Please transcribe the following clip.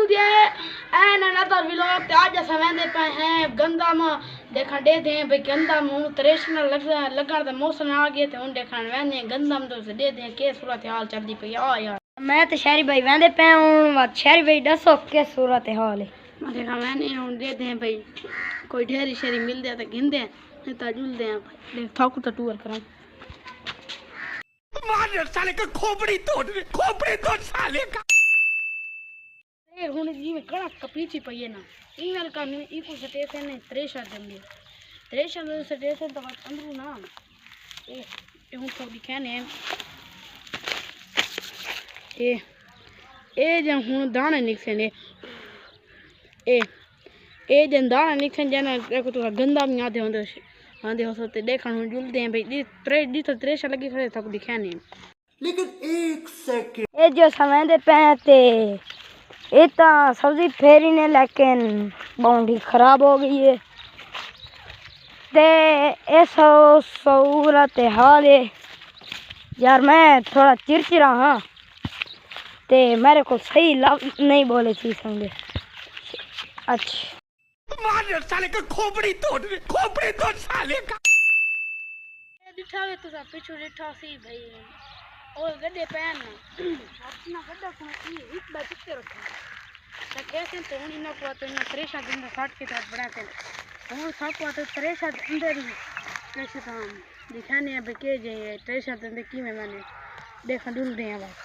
दिया है ना तो व्लॉग आज सवेंदे पे हैं गंदा में देखा दे दे भाई गंदा में हूं त्रेशन लगन दा मौसम आ गया ते हुन देखण वेंदे गंदा में तो दे दे के सूरत हाल चलदी पई आ यार। मैं तो शहरी भाई वेंदे पे हूं शहरी भाई दसो के सूरत हाल है। देखा मैंने हुन दे दे भाई कोई ढेरी शेरी मिल दे तो गिनदे नहीं तो जुल दे देख थक तो टूर करा मार साले का खोपड़ी तोड़ साले का हुन जी में कड़ा कपीची पई ना ईमेल का इको स्टेशन है त्रेशा स्टेशन तो अंदरू ना ए हुन तो दिखाने ए जन हुन दाने निकसने ए जन दाने निकसन जना देखो तो गंदा में आते होंदे आंदे हो सोते देखण हुन जुलदे हैं भाई दी तो त्रेशा लगी खड़े तक दिखाने लेकिन एक सेकंड ए जो सवेंदे पे ते इतना सब्जी फेरी ने लेकिन बाउंड्री खराब हो गई है ते ऐसा सूरत हाल है यार। मैं थोड़ा चिड़चिड़ा हाँ ते मेरे को सही नहीं बोले थी समझे। अच्छा मार साले का खोपड़ी तोड़ साले का दिठा वे तो पीछे दिठा सी भाई और गड्ढे पैन अपना गड्ढा को एक बार चित्ते रखो तो कैसे तो उन इना को तो इन त्रेशा दिन का काट के तो बनाते हैं वो सब को तो त्रेशा अंदर ही कैसे तो हम दिखाने अब के जे त्रेशा तो की में मैंने देखा डूल दे हैं बस